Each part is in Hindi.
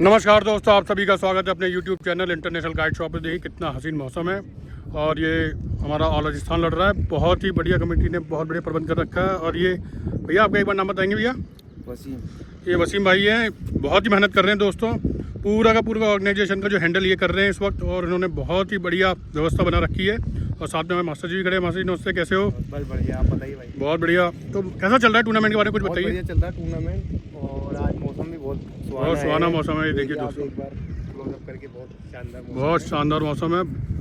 नमस्कार दोस्तों, आप सभी का स्वागत है अपने YouTube channel international guide shop पे। देखिए कितना हसीन मौसम है और ये हमारा ऑल राजस्थान लड़ रहा है। बहुत ही बढ़िया कमेटी ने बहुत बढ़िया प्रबंध कर रखा है। और ये भैया आपका एक बार नाम बताएंगे भैया? वसीम। ये वसीम भाई हैं, बहुत ही मेहनत कर रहे हैं दोस्तों। पूरा का पूरा ऑर्गेनाइजेशन का जो हैंडल ये कर रहे हैं इस वक्त, और इन्होंने बहुत ही बढ़िया व्यवस्था बना रखी है। और साथ में हमारे मास्टर जी भी खड़े हैं। मास्टर जी नमस्ते, कैसे हो? बस बढ़िया, आप बताइए भाई। बहुत बढ़िया। तो कैसा चल रहा है टूर्नामेंट के बारे में कुछ बताइए। बढ़िया चल रहा है टूर्नामेंट, और आज मौसम भी बहुत सुहाना मौसम है। ये देखिए दोस्तों, एक बार क्लोजअप करके बहुत शानदार मौसम है।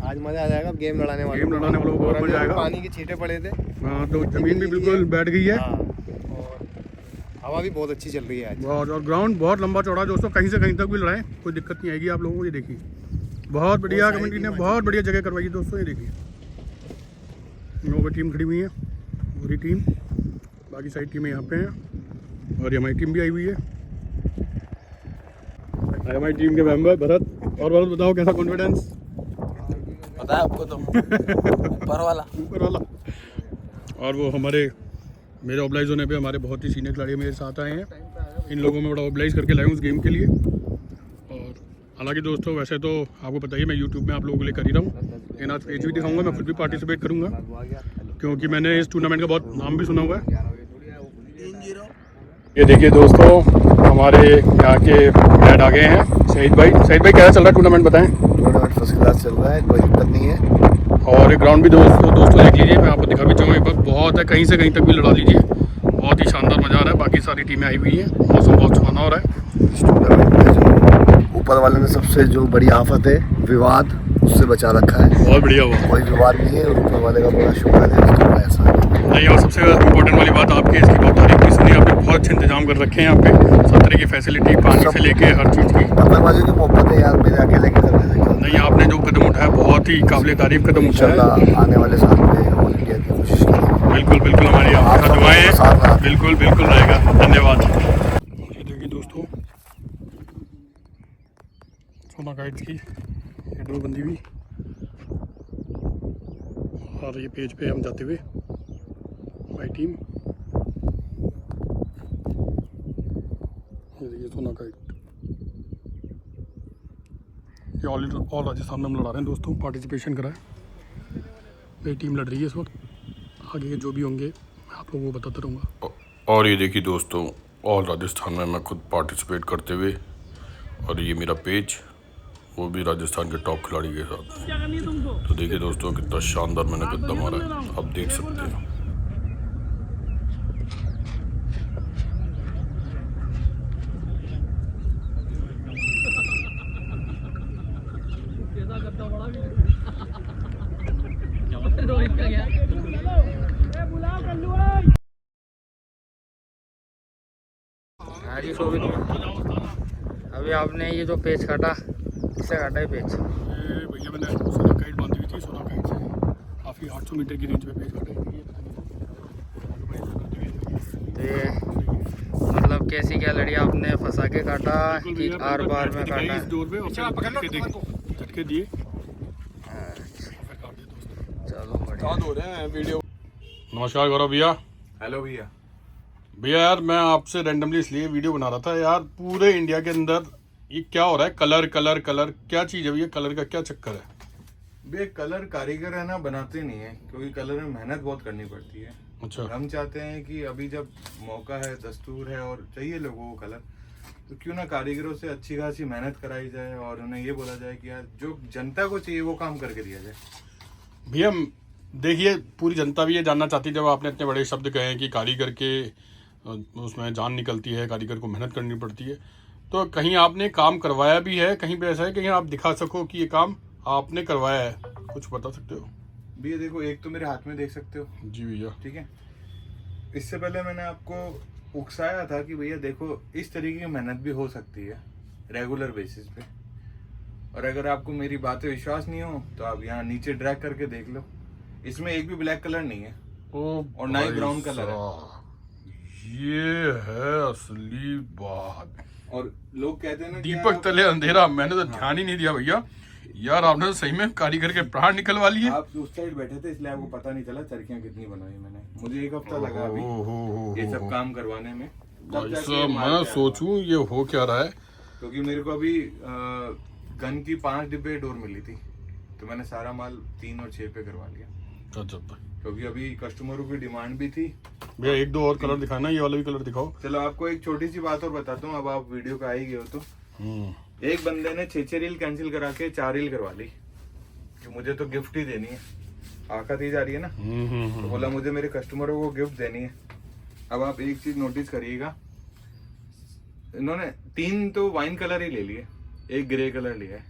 आज मजा आ जाएगा। गेम लड़ाने वालों को बहुत मजा आएगा। पानी के छींटे पड़े थे। हाँ, तो जमीन भी बिल्कुल बैठ गई है। और हवा भी बहुत अच्छी चल रही है आज। बहुत, और ग्राउंड बहुत लंबा चौड़ा दोस्तों, कहीं से कहीं तक भी लड़ाएं कोई दिक्कत नहीं आएगी आप लोगों को। ये देखिए बहुत बढ़िया कमेटी ने बहुत बढ़िया जगह करवाई है दोस्तों। ये देखिए टीम खड़ी हुई है, पूरी टीम, बाकी सारी टीमें यहाँ पे हैं। और ये हमारी टीम भी आई हुई है। हमारी टीम के मेंबर भरत। और भरत बताओ कैसा कॉन्फिडेंस? पता है आपको तो ऊपर वाला। और वो मेरे ऑब्लाइजों ने भी हमारे बहुत ही सीनियर खिलाड़ी मेरे साथ आए हैं। इन लोगों में बड़ा ऑब्लाइज करके लाए हूँ उस गेम के लिए। और हालांकि दोस्तों वैसे तो आपको पता ही है मैं यूट्यूब में आप लोगों के लिए कर ही रहा हूँ, लेकिन आज पेज भी दिखाऊंगा। मैं खुद भी पार्टिसिपेट करूँगा क्योंकि मैंने इस टूर्नामेंट का बहुत नाम भी सुना हुआ है। ये देखिए दोस्तों, हमारे यहाँ के हेड आ गए हैं, शहीद भाई। शहीद भाई कैसा चल रहा है टूर्नामेंट बताएं? टूर्नामेंट फर्स्ट क्लास चल रहा है, कोई दिक्कत नहीं है। और ग्राउंड भी दोस्तों देख लीजिए, मैं आपको दिखा भी चाहूँगा। एक बार बहुत है, कहीं से कहीं तक भी लड़ा लीजिए। बहुत ही शानदार मजा आ रहा है। बाकी सारी टीमें आई हुई हैं, मौसम बहुत सुहाना हो रहा है। इस टूर्नामेंट में जो ऊपर वाले ने सबसे जो बड़ी आफत है विवाद, उससे बचा रखा है। बहुत बढ़िया हुआ, कोई विवाद नहीं है और ऊपर वाले का बड़ा शुक्र है। ऐसा नहीं, और सबसे इम्पोर्टेंट वाली बात आपकी इसकी बहुत तारीफ की सुनी। आपने बहुत अच्छे इंतजाम कर रखे हैं यहाँ पे, सब तरह की फैसिलिटी, पानी से लेके हर चीज़ की। पतंगबाजी की मोहब्बत है यार, मेरे अकेले के करने से नहीं, आपने जो कदम उठाया बहुत ही काबिल तारीफ कदम उठाया। आने वाले साल में ऑल इंडिया की कोशिश करेंगे। बिल्कुल हमारी आपका दुआएं हैं। बिल्कुल रहेगा। धन्यवाद। ये देखिए दोस्तों, सोना गाइड्स की हेडर बंदी हुई, और ये पेज पे हम जाते हुए हमारी टीम। ये देखिए सोना गाइड, ये ऑल राजस्थान में हम लड़ा रहे हैं दोस्तों। पार्टिसिपेशन करा है, मेरी टीम लड़ रही है इस वक्त। आगे जो भी होंगे मैं आप लोगों को बताता रहूँगा। और ये देखिए दोस्तों, ऑल राजस्थान में मैं खुद पार्टिसिपेट करते हुए, और ये मेरा पेज, वो भी राजस्थान के टॉप खिलाड़ी के साथ। तो देखिए दोस्तों कितना शानदार मैंने गद्दा मारा है, आप देख सकते हैं। अभी आपने ये जो पेज काटा, इससे काटा है पेज। भैया मैंने सोना काइट बांधी हुई थी, सोना काइट से काफ़ी 800 मीटर की रेंज पे पेज काटा है। तो ये मतलब कैसी क्या लड़ी आपने फंसा के काटा कि आर पार में काटा? इस डोर पे झटके दिए। चलो बढ़िया। वीडियो। नमस्कार गौरव भैया। हेलो भैया। भैया यार मैं आपसे रेंडमली इसलिए वीडियो बना रहा था यार, पूरे इंडिया के अंदर ये क्या हो रहा है? कलर क्या चीज़ है भैया? कलर का क्या चक्कर है भैया? कलर कारीगर है ना, बनाते नहीं है, क्योंकि कलर में मेहनत बहुत करनी पड़ती है। अच्छा। हम चाहते हैं कि अभी जब मौका है, दस्तूर है और चाहिए लोगों को कलर, तो क्यों ना कारीगरों से अच्छी खासी मेहनत कराई जाए और उन्हें ये बोला जाए कि यार जो जनता को चाहिए वो काम करके दिया जाए। भैया देखिए, पूरी जनता भी ये जानना चाहती है, जब आपने इतने बड़े शब्द कहे हैं कि कारीगर के उसमें जान निकलती है, कारीगर को मेहनत करनी पड़ती है, तो कहीं आपने काम करवाया भी है? कहीं पे ऐसा है कहीं आप दिखा सको कि ये काम आपने करवाया है? कुछ बता सकते हो भैया? देखो, एक तो मेरे हाथ में देख सकते हो। जी भैया। ठीक है, इससे पहले मैंने आपको उकसाया था कि भैया देखो, इस तरीके की मेहनत भी हो सकती है रेगुलर बेसिस पे। और अगर आपको मेरी बातें विश्वास नहीं हो तो आप यहाँ नीचे ड्रैग करके देख लो, इसमें एक भी ब्लैक कलर नहीं है और ना ही ब्राउन कलर है। ये है असली बात। और लोग कहते हैं ना दीपक तले अंधेरा, मैंने तो ध्यान ही नहीं दिया भैया। यार आपने तो सही में कारीगर के प्राण निकलवा लिए। आप उस साइड बैठे थे इसलिए आपको पता नहीं चला चरखियां कितनी बनाई मैंने। मुझे 1 हफ्ता लगा अभी ये सब काम करवाने में। मैं सोचूं ये हो क्या रहा है। क्योंकि मेरे को अभी गन की 5 डिब्बे डोर मिली थी, तो मैंने सारा माल 3 और 6 पे करवा लिया। अच्छा भाई, क्योंकि अभी कस्टमरों की डिमांड भी थी। भैया एक दो और कलर दिखाना, ये वाला भी कलर दिखाओ। चलो आपको एक छोटी सी बात और बताता हूँ, अब आप वीडियो पे आ ही गए हो तो। एक बंदे ने 6 रील कैंसिल करा के 4 रील करवा ली कि मुझे तो गिफ्ट ही देनी है, आखत ही जा रही है ना, तो बोला मुझे मेरे कस्टमरों को गिफ्ट देनी है। अब आप एक चीज नोटिस करिएगा, इन्होंने 3 तो वाइन कलर ही ले लिए, 1 ग्रे कलर लिया है,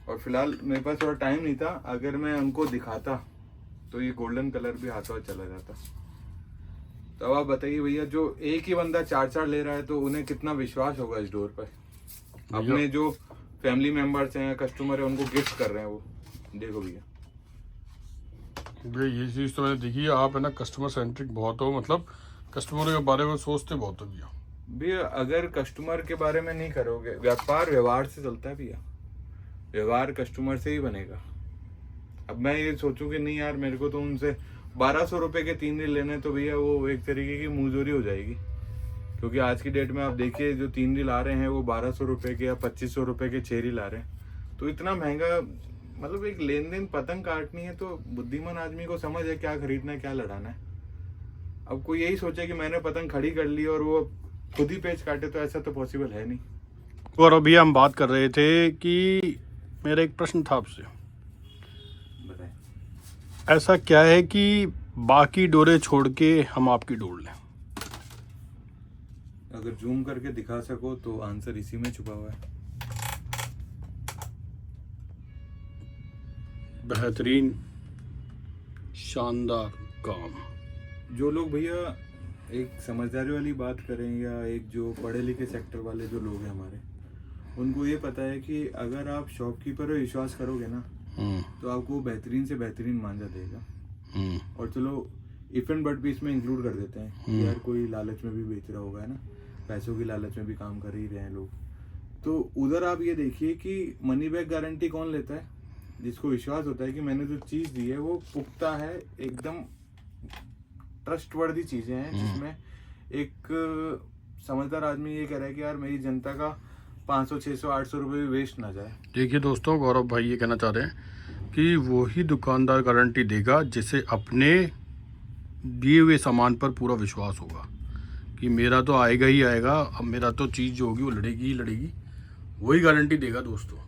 और फिलहाल मेरे पास थोड़ा टाइम नहीं था। अगर मैं उनको दिखाता तो ये गोल्डन कलर भी हाथों हाथ चला जाता। तो अब आप बताइए भैया, जो एक ही बंदा 4 ले रहा है तो उन्हें कितना विश्वास होगा इस डोर पर। अपने जो फैमिली मेंबर्स हैं, कस्टमर है, उनको गिफ्ट कर रहे हैं वो। देखो भैया, भैया ये चीज़ तो मैंने देखी है, आप है ना कस्टमर सेंट्रिक बहुत हो, मतलब कस्टमर के बारे में सोचते बहुत हो भैया। भैया अगर कस्टमर के बारे में नहीं करोगे, व्यापार व्यवहार से चलता है भैया, व्यवहार कस्टमर से ही बनेगा। अब मैं ये सोचूं कि नहीं यार मेरे को तो उनसे 1200 रुपए के 3 रील लेने, तो भैया वो एक तरीके की मुंहजोरी हो जाएगी। क्योंकि आज की डेट में आप देखिए जो 3 रील आ रहे हैं वो 1200 रुपए के या 2500 रुपए के 6 रील आ रहे हैं। तो इतना महंगा, मतलब एक लेन देन पतंग काटनी है तो बुद्धिमान आदमी को समझ है क्या खरीदना है क्या लड़ाना है। अब कोई यही सोचे कि मैंने पतंग खड़ी कर ली और वो खुद ही पेच काटे, तो ऐसा तो पॉसिबल है नहीं। और अभी हम बात कर रहे थे कि मेरा एक प्रश्न था आपसे, बताएं। ऐसा क्या है कि बाकी डोरे छोड़ के हम आपकी डोर लें? अगर जूम करके दिखा सको तो आंसर इसी में छुपा हुआ है। बेहतरीन शानदार काम। जो लोग भैया एक समझदारी वाली बात करें, या एक जो पढ़े लिखे सेक्टर वाले जो लोग हैं हमारे, उनको ये पता है कि अगर आप शॉपकीपर पर विश्वास करोगे ना तो आपको बेहतरीन से बेहतरीन मांझा देगा। और चलो इफ एंड बट भी इसमें इंक्लूड कर देते हैं कि यार कोई लालच में भी बेच रहा होगा, है ना, पैसों की लालच में भी काम कर ही रहे हैं लोग। तो उधर आप ये देखिए कि मनी बैक गारंटी कौन लेता है? जिसको विश्वास होता है कि मैंने जो चीज दी है वो पुख्ता है, एकदम ट्रस्टवर्दी चीजें हैं, जिसमें एक समझदार आदमी ये कह रहा है कि यार मेरी जनता का 500, 600, 800 रुपये भी वेस्ट ना जाए। देखिए दोस्तों, गौरव भाई ये कहना चाह रहे हैं कि वही दुकानदार गारंटी देगा जिसे अपने दिए हुए सामान पर पूरा विश्वास होगा कि मेरा तो आएगा ही आएगा, अब मेरा तो चीज़ जो होगी वो लड़ेगी ही लड़ेगी, वही गारंटी देगा दोस्तों।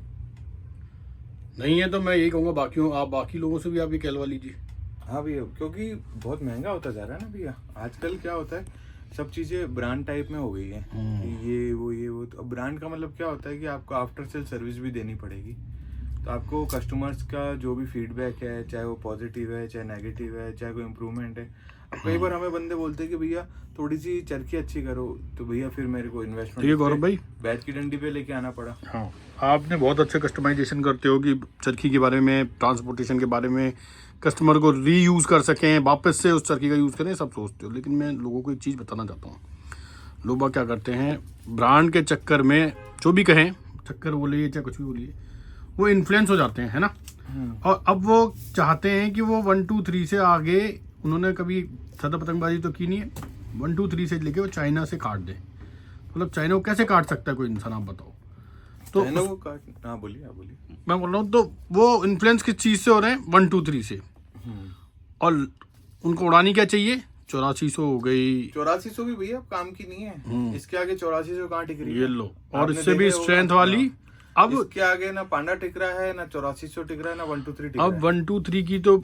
नहीं है तो मैं यही कहूँगा आप बाकी लोगों से भी आप ये कहलवा लीजिए। हाँ भैया, क्योंकि बहुत महंगा होता जा रहा है ना भैया। आजकल क्या होता है, सब चीज़ें ब्रांड टाइप में हो गई है, ये वो। तो ब्रांड का मतलब क्या होता है कि आपको आफ्टर सेल सर्विस भी देनी पड़ेगी। तो आपको कस्टमर्स का जो भी फीडबैक है, चाहे वो पॉजिटिव है, चाहे नेगेटिव है, चाहे कोई इम्प्रूवमेंट है। अब कई बार हमें बंदे बोलते हैं कि भैया थोड़ी सी चरखी अच्छी करो, तो भैया फिर मेरे को इन्वेस्टमेंट, ठीक है गौरव भाई, बैच की डंडी पे लेके आना पड़ा। हाँ आपने बहुत अच्छे कस्टमाइजेशन करते हो कि चरखी के बारे में, ट्रांसपोर्टेशन के बारे में, कस्टमर को रीयूज़ कर सकें, वापस से उस चरखी का यूज़ करें, सब सोचते हो। लेकिन मैं लोगों को एक चीज़ बताना चाहता हूँ, लोग क्या करते हैं ब्रांड के चक्कर में, जो भी कहें, चक्कर बोलिए चाहे कुछ भी बोलिए, वो इन्फ्लुएंस हो जाते हैं, है ना। और अब वो चाहते हैं कि वो 1 2 3 से आगे, उन्होंने कभी ज़्यादा पतंगबाजी तो की नहीं है, 1 2 3 से लेके वो चाइना से काट दे। मतलब चाइना को कैसे काट सकता है कोई इंसान, आप बताओ। तो वो काट, हाँ बोलिए, आप बोलिए। मैं बोल रहा हूँ, तो वो इन्फ्लुएंस किस चीज़ से हो रहे हैं? 1 2 3 से। और उनको उड़ानी क्या चाहिए? 8400 हो गई, 8400 भी भैया काम की नहीं है। इसके आगे 8400 कहाँ टिक रही है? ये लो, और आपने इससे भी देखा स्ट्रेंथ होगा, वाली। अब इसके आगे ना पांडा टिक रहा है, ना 8400 टिक रहा है, ना 1 2 3 टिक रहा अब है। 1 2 3 की तो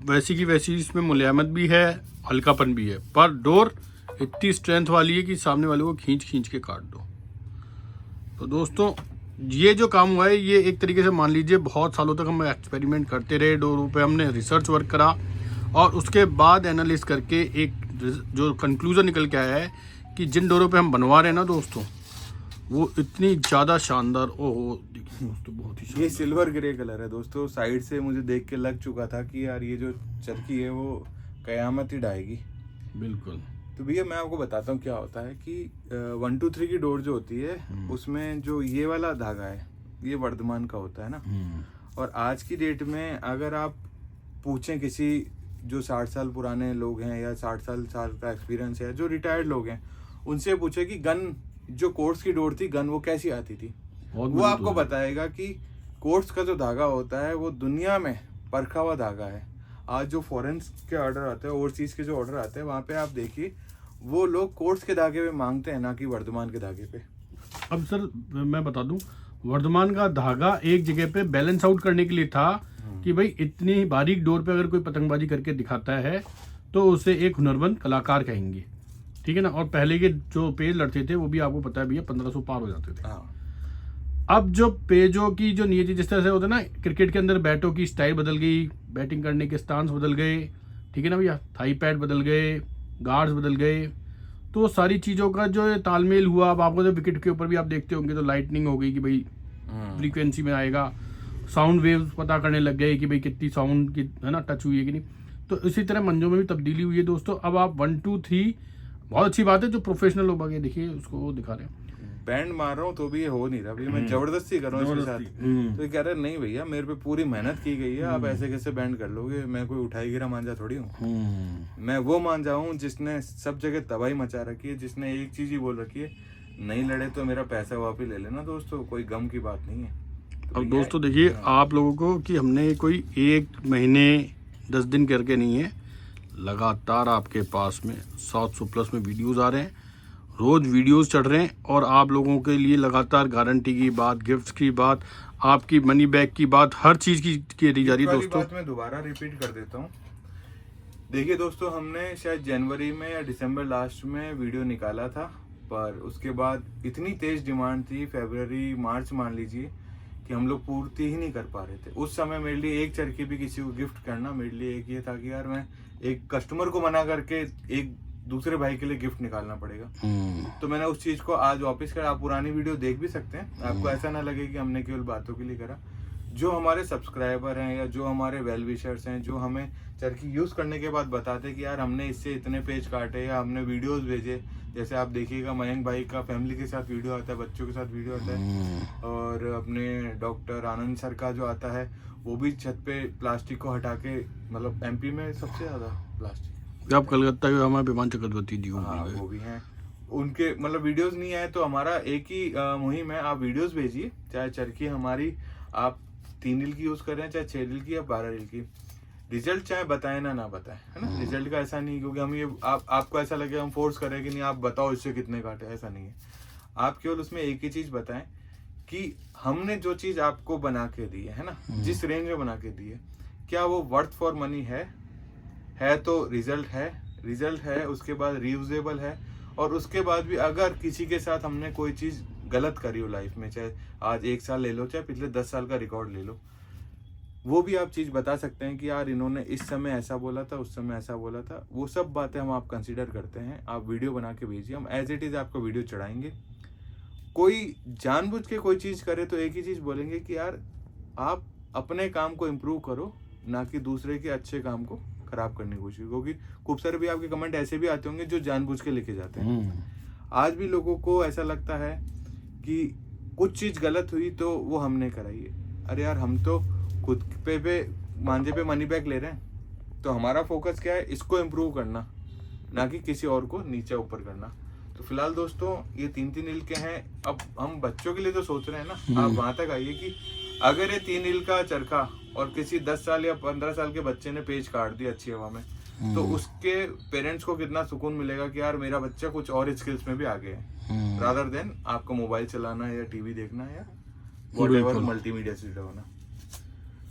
वैसी की वैसी इसमें मुलायमत भी है, हल्कापन भी है, पर डोर इतनी स्ट्रेंथ वाली है कि सामने वाले को खींच खींच के काट दो। तो दोस्तों ये जो काम हुआ है, ये एक तरीके से मान लीजिए बहुत सालों तक हम एक्सपेरिमेंट करते रहे डोरों पे, हमने रिसर्च वर्क करा और उसके बाद एनालिस करके एक जो कंक्लूजन निकल के आया है कि जिन डोरों पे हम बनवा रहे हैं ना दोस्तों, वो इतनी ज़्यादा शानदार, ओहो देखिए दोस्तों, बहुत ही ये सिल्वर ग्रे कलर है दोस्तों। साइड से मुझे देख के लग चुका था कि यार ये जो चरखी है वो कयामत ही ढाएगी। बिल्कुल। तो भैया मैं आपको बताता हूँ क्या होता है कि 1 2 3 की डोर जो होती है, उसमें जो ये वाला धागा है ये वर्धमान का होता है ना। और आज की डेट में अगर आप पूछें किसी जो 60 साल पुराने लोग हैं या 60 साल का एक्सपीरियंस है, जो रिटायर्ड लोग हैं, उनसे पूछे कि गन जो कोर्स की डोर थी गन वो कैसी आती थी, वो आपको बताएगा कि कोर्स का जो धागा होता है वो दुनिया में परखा हुआ धागा है। आज जो फॉरेन के ऑर्डर आते हैं, ओवरसीज के जो ऑर्डर आते हैं, वहाँ पे आप देखिए वो लोग कोर्स के धागे पे मांगते हैं, ना कि वर्धमान के धागे पे। अब सर मैं बता दूं, वर्धमान का धागा एक जगह पे बैलेंस आउट करने के लिए था कि भाई इतनी बारीक डोर पे अगर कोई पतंगबाजी करके दिखाता है तो उसे एक हुनरमंद कलाकार कहेंगे, ठीक है ना। और पहले के जो पेज लड़ते थे वो भी आपको पता है भैया 1500 पार हो जाते थे। अब जो पेजों की जो नियति जिस तरह से होता है ना, क्रिकेट के अंदर बैटों की स्टाइल बदल गई, बैटिंग करने के स्टांस बदल गए, ठीक है ना भैया, थाई पैड बदल गए, गार्ड्स बदल गए, तो सारी चीज़ों का जो तालमेल हुआ। अब आपको जो विकेट के ऊपर भी आप देखते होंगे तो लाइटनिंग हो गई कि भाई फ्रीक्वेंसी में आएगा, साउंड वेव्स पता करने लग गए कि भाई कितनी साउंड की है ना टच हुई है कि नहीं। तो इसी तरह मंजों में भी तब्दीली हुई है दोस्तों। अब आप 1 2 3 बहुत अच्छी बात है, जो प्रोफेशनल लोग आगे देखिए उसको दिखा रहे हैं। बैंड मार रहा हूँ तो भी ये हो नहीं रहा भैया, मैं जबरदस्ती कर रहा हूँ इसके साथ। तो ये कह रहे नहीं भैया मेरे पे पूरी मेहनत की गई है, आप ऐसे कैसे बैंड कर लोगे, मैं कोई उठाई गिरा मांझा थोड़ी हूँ। मैं वो मांझा हूँ जिसने सब जगह तबाही मचा रखी है, जिसने एक चीज ही बोल रखी है, नहीं लड़े तो मेरा पैसा वापस ले लेना। दोस्तों कोई गम की बात नहीं है। अब दोस्तों देखिए आप लोगों को कि हमने कोई 1 महीने 10 दिन करके नहीं है, लगातार आपके पास में 700 प्लस में वीडियोस आ रहे हैं, रोज वीडियोस चढ़ रहे हैं, और आप लोगों के लिए लगातार गारंटी की बात, गिफ्ट्स की बात, आपकी मनी बैक की बात, हर चीज की दी जा रही है दोस्तों। बात मैं दोबारा रिपीट कर देता हूँ। देखिए दोस्तों, हमने शायद जनवरी में या दिसंबर लास्ट में वीडियो निकाला था, पर उसके बाद इतनी तेज डिमांड थी, फरवरी मार्च मान लीजिए, कि हम लोग पूर्ति ही नहीं कर पा रहे थे। उस समय मेरे लिए एक चरखी भी किसी को गिफ्ट करना मेरे लिए एक ये था कि यार मैं एक कस्टमर को मना करके एक दूसरे भाई के लिए गिफ्ट निकालना पड़ेगा। तो मैंने उस चीज को आज वापस कर, आप पुरानी वीडियो देख भी सकते हैं, आपको ऐसा ना लगे कि हमने केवल बातों के लिए करा। जो हमारे सब्सक्राइबर हैं या जो हमारे वेल विशर्स हैं, जो हमें चरखी यूज करने के बाद बताते हैं कि यार हमने इससे इतने पेज काटे या हमने वीडियोस भेजे, जैसे आप देखिएगा मयंक भाई का फैमिली के साथ वीडियो आता है, बच्चों के साथ वीडियो आता है, और अपने डॉक्टर आनंद सर का जो आता है वो भी छत पे प्लास्टिक को हटा के, मतलब एमपी में सबसे ज्यादा प्लास्टिक, आप कलकत्ता के हमारे विमान चक्रवर्ती जी वो भी हैं, उनके मतलब वीडियोस नहीं आए तो हमारा एक ही मुहिम है, आप वीडियोस भेजिए, चाहे चरखी हमारी आप 3 रील की यूज कर रहे हैं, चाहे 6 रील की या 12 रील की, रिजल्ट चाहे बताएं ना बताएं, है ना। रिजल्ट का ऐसा नहीं क्योंकि हम ये आपको ऐसा लगे हम फोर्स करें कि नहीं आप बताओ इससे कितने काटे, ऐसा नहीं है। आप केवल उसमें एक ही चीज बताएं कि हमने जो चीज आपको बना के दी है ना, जिस रेंज में बना के दी है, क्या वो वर्थ फॉर मनी है तो रिजल्ट है, उसके बाद रीयूजेबल है, और उसके बाद भी अगर किसी के साथ हमने कोई चीज गलत करी हो लाइफ में, चाहे आज 1 साल ले लो, चाहे पिछले 10 साल का रिकॉर्ड ले लो, वो भी आप चीज बता सकते हैं कि यार इन्होंने इस समय ऐसा बोला था, उस समय ऐसा बोला था, वो सब बातें हम आप कंसीडर करते हैं। आप वीडियो बना के भेजिए, हम एज इट इज आपको वीडियो चढ़ाएंगे। कोई जानबूझ के कोई चीज करे तो एक ही चीज बोलेंगे कि यार आप अपने काम को इम्प्रूव करो, ना कि दूसरे के अच्छे काम को खराब करने की कोशिश, क्योंकि खूब सारे भी आपके कमेंट ऐसे भी आते होंगे जो जानबूझ के लिखे जाते हैं। आज भी लोगों को ऐसा लगता है कि कुछ चीज गलत हुई तो वो हमने कराई है। अरे यार हम तो खुद पे मांझे पे मनी बैक ले रहे हैं, तो हमारा फोकस क्या है, इसको इम्प्रूव करना, ना कि किसी और को नीचे ऊपर करना। तो फिलहाल दोस्तों ये 3 रील के हैं। अब हम बच्चों के लिए तो सोच रहे हैं ना, आप वहां तक आइए कि अगर ये 3 रील का चरखा और किसी 10 साल या 15 साल के बच्चे ने पेज काट दिया अच्छी हवा में, तो उसके पेरेंट्स को कितना सुकून मिलेगा कि यार मेरा बच्चा कुछ और स्किल्स में भी आगे है, रादर देन आपको मोबाइल चलाना या टीवी देखना या व्हाटएवर मल्टीमीडिया से जुड़ा होना।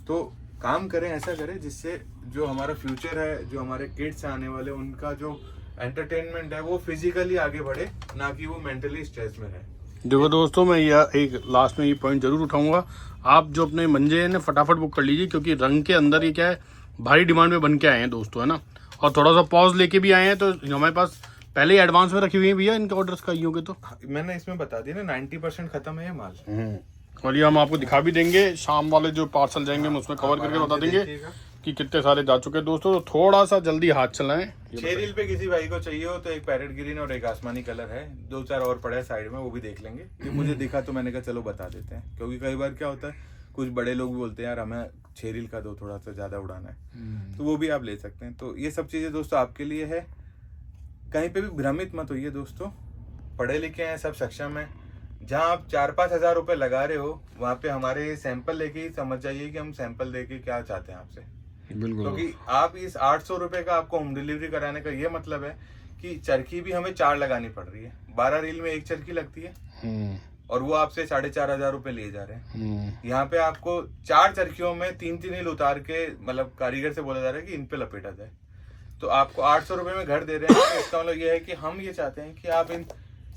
तो काम करें, ऐसा करें जिससे जो हमारा फ्यूचर है, जो हमारे किड्स आने वाले, उनका जो एंटरटेनमेंट है वो फिजिकली आगे बढ़े, ना कि वो मेंटली स्ट्रेस में रहे। देखो दोस्तों, मैं यह एक लास्ट में ये पॉइंट जरूर उठाऊंगा, आप जो अपने मंजे हैं ना फटाफट बुक कर लीजिए, क्योंकि रंग के अंदर ये क्या है भारी डिमांड में बन के आए हैं दोस्तों, है ना। और थोड़ा सा पॉज लेके भी आए हैं, तो हमारे पास पहले ही एडवांस में रखी हुई है भैया इनके ऑर्डर्स का के तो मैंने इसमें बता दिया ना 90% खत्म है ये माल। और ये हम आपको दिखा भी देंगे, शाम वाले जो पार्सल जाएंगे हम उसमें कवर करके बता देंगे कि कितने सारे जा चुके हैं दोस्तों। तो थोड़ा सा जल्दी हाथ चलाएं। 6 रील पे किसी भाई को चाहिए हो तो एक पैरेट ग्रीन और एक आसमानी कलर है, 2-4 और पड़े साइड में, वो भी देख लेंगे। ये मुझे दिखा तो मैंने कहा चलो बता देते हैं, क्योंकि कई बार क्या होता है कुछ बड़े लोग भी बोलते हैं यार हमें 6 रील का दो, थोड़ा सा ज्यादा उड़ाना है, तो वो भी आप ले सकते हैं। तो ये सब चीजें दोस्तों आपके लिए है, कहीं पे भी भ्रमित मत होइए दोस्तों, पढ़े लिखे हैं, सब सक्षम हैं। जहाँ आप 4-5 हज़ार रुपये लगा रहे हो, वहाँ पे हमारे सैंपल लेके ही समझ जाइए कि हम सैंपल देके क्या चाहते हैं आपसे। बिल्कुल। क्योंकि आप इस 800 रुपये का आपको होम डिलीवरी कराने का ये मतलब है कि चरखी भी हमें 4 लगानी पड़ रही है। 12 रील में 1 चरखी लगती है और वो आपसे 4,500 रुपये लिए जा रहे हैं। यहाँ पे आपको 4 चरखियों में 3-3 रील उतार के, मतलब कारीगर से बोला जा रहा है कि इन पे लपेटा जाए। तो आपको 800 रुपये में घर दे रहे हैं। तो इसका मतलब ये है कि हम ये चाहते हैं कि आप इन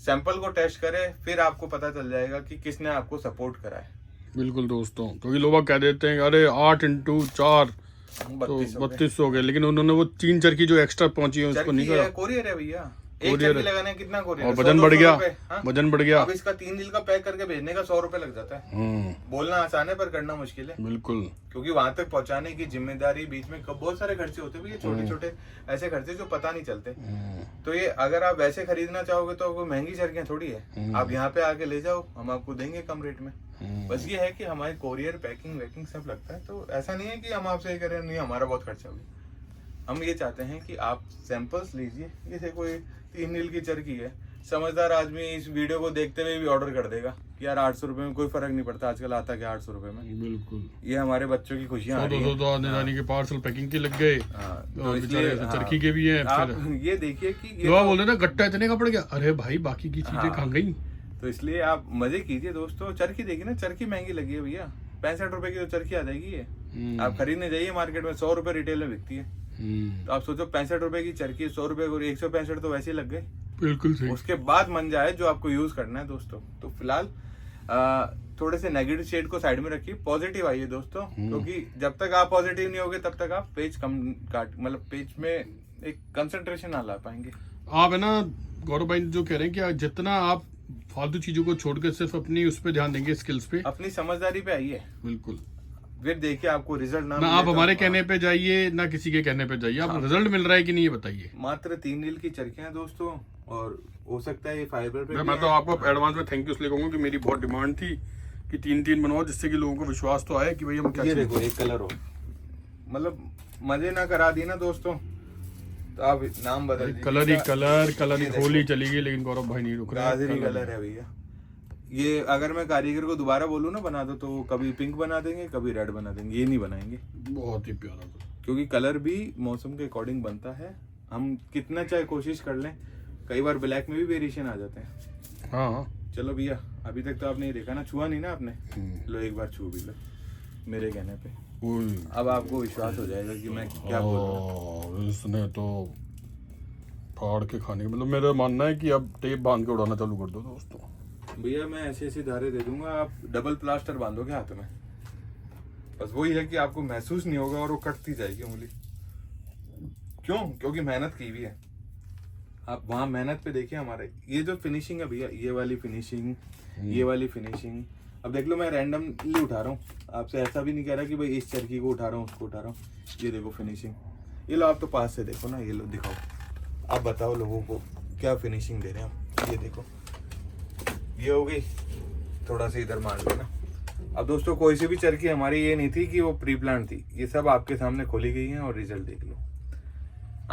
सैंपल को टेस्ट करें, फिर आपको पता चल जाएगा कि किसने आपको सपोर्ट करा है। बिल्कुल दोस्तों, क्योंकि लोग कह देते हैं अरे 8 × 4 तो 32 हो गए, लेकिन उन्होंने वो 3 चरखी जो एक्स्ट्रा पहुंची है उसको नहीं करा। कोरियर है भैया, एक चरखी लगाने में कितना कोरियर, और वजन बढ़ गया, वजन बढ़ गया। अब इसका 3 रील का पैक करके भेजने का 100 रुपए लग जाता है। बोलना आसान है पर करना मुश्किल है। बिल्कुल, क्योंकि वहां तक पहुंचाने की जिम्मेदारी, बीच में बहुत सारे खर्चे होते हैं, ये छोटे छोटे ऐसे खर्चे जो पता नहीं चलते। तो ये अगर आप वैसे खरीदना चाहोगे तो कोई महंगी चरखियां थोड़ी है, आप यहाँ पे आके ले जाओ, हम आपको देंगे कम रेट में। बस ये है कि हमारे कोरियर, पैकिंग वैकिंग सब लगता है। तो ऐसा नहीं है कि हम आपसे करें नहीं हमारा बहुत खर्चा होगा। हम ये चाहते हैं कि आप सैंपल्स लीजिए। जैसे कोई 3 रील की चरखी है, समझदार आदमी इस वीडियो को देखते हुए भी ऑर्डर कर देगा कि यार 800 रुपये में कोई फर्क नहीं पड़ता, आजकल आता क्या 800 रुपये में। बिल्कुल, ये हमारे बच्चों की खुशियां आ रही हैं। तो आने जाने के पार्सल पैकिंग के लग गए, और बेचारे चरखी के भी हैं। आप ये देखिए कि ये बोल रहे ना गट्टा इतने का पड़ गया, अरे भाई बाकी की चीजें कहाँ गई। तो इसलिए आप मजे कीजिए दोस्तों। चरखी देखिए ना, चरखी महंगी लगी है भैया, 65 रुपए की तो चरखी आ जाएगी ये। आप खरीदने जाइए मार्केट में, 100 रुपए रिटेल में बिकती है। तो आप सोचो 65 रुपए की चरखी, 100 रुपए को 165 तो वैसे ही लग गए। बिल्कुल सही। उसके बाद मंजा है जो आपको यूज करना है दोस्तों। तो फिलहाल थोड़े से नेगेटिव शेड को साइड में रखिए, पॉजिटिव आइए दोस्तों। क्योंकि जब तक आप पॉजिटिव नहीं होगे तब तक आप पेज कम काट, मतलब पेज में एक कंसंट्रेशन ना ला पाएंगे। आप है ना गौरव भाई जो कह रहे हैं कि जितना आप फालतू चीजों को छोड़कर सिर्फ अपनी उस पर ध्यान देंगे, स्किल्स पे, अपनी समझदारी पे आइए। बिल्कुल, फिर देखिए आपको रिजल्ट ना आप हमारे कहने पे जाइए ना किसी के कहने पे जाइए, आप रिजल्ट मिल रहा है कि नहीं ये बताइए। मात्र 3 रील की चरखियां दोस्तों, और हो सकता है ये फाइबर पे। मैं तो आपको एडवांस में थैंक यू इसलिए कहूंगा कि मेरी बहुत डिमांड थी कि 3-3 बनवाओ, जिससे कि लोगों को विश्वास तो आए कि भाई हम क्या। ये देखो एक कलर हो, मतलब मजे ना करा दी ना दोस्तों, तो आप नाम बदल दीजिए। कलर ही होली चली गई, लेकिन गौरव भाई नहीं रुक रहा है। गाजरी कलर है भैया ये। अगर मैं कारीगर को दोबारा बोलूँ ना बना दो, तो कभी पिंक बना देंगे, कभी रेड बना देंगे, ये नहीं बनाएंगे। बहुत ही प्यारा था, क्योंकि कलर भी मौसम के अकॉर्डिंग बनता है। हम कितना चाहे कोशिश कर लें, कई बार ब्लैक में भी वेरिएशन आ जाते हैं। हाँ चलो भैया, अभी तक तो आपने देखा ना, छुआ नहीं ना आपने, लो एक बार छू भी लो मेरे कहने पे। अब आपको विश्वास हो जाएगा कि मैं क्या बोल रहा हूँ। इसने तो फाड़ के खाने, मतलब मेरा मानना है कि अब टेप बांध के उड़ाना चालू कर दो दोस्तों। भैया मैं ऐसी ऐसी धारे दे दूंगा, आप डबल प्लास्टर बांधोगे हाथ में। बस वही है कि आपको महसूस नहीं होगा और वो कटती जाएगी उंगली। क्यों? क्योंकि मेहनत की हुई है। आप वहाँ मेहनत पे देखिए हमारे, ये जो फिनिशिंग है भैया, ये वाली फिनिशिंग, ये वाली फिनिशिंग। अब देख लो मैं रैंडमली उठा रहा हूँ, आपसे ऐसा भी नहीं कह रहा कि भाई इस चरखी को उठा रहा हूँ, उसको उठा रहा हूँ। ये देखो फिनिशिंग, ये लो आप तो पास से देखो ना, ये लो दिखाओ, आप बताओ लोगों को क्या फिनिशिंग दे रहे हैं हम। ये देखो, ये हो गई, थोड़ा सा इधर मार लेना। अब दोस्तों कोई सी भी चरखी हमारी ये नहीं थी कि वो प्री प्लान थी, ये सब आपके सामने खोली गई है और रिजल्ट देख लो।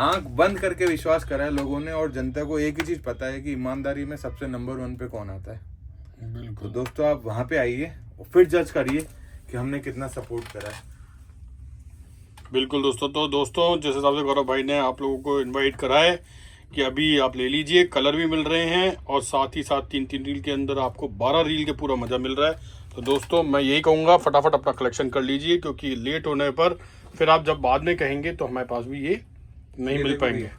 आंख बंद करके विश्वास करा है लोगों ने, और जनता को एक ही चीज पता है कि ईमानदारी में सबसे नंबर 1 पे कौन आता है। तो दोस्तों आप वहां पे आइए और फिर जज करिए कि हमने कितना सपोर्ट करा है। बिल्कुल दोस्तों, तो दोस्तों जिस हिसाब से गौरव भाई ने आप लोगों को इनवाइट करा है कि अभी आप ले लीजिए, कलर भी मिल रहे हैं और साथ ही साथ 3-3 रील के अंदर आपको 12 रील के पूरा मजा मिल रहा है। तो दोस्तों मैं यही कहूँगा फटाफट अपना कलेक्शन कर लीजिए, क्योंकि लेट होने पर फिर आप जब बाद में कहेंगे तो हमारे पास भी ये नहीं मिल पाएंगे।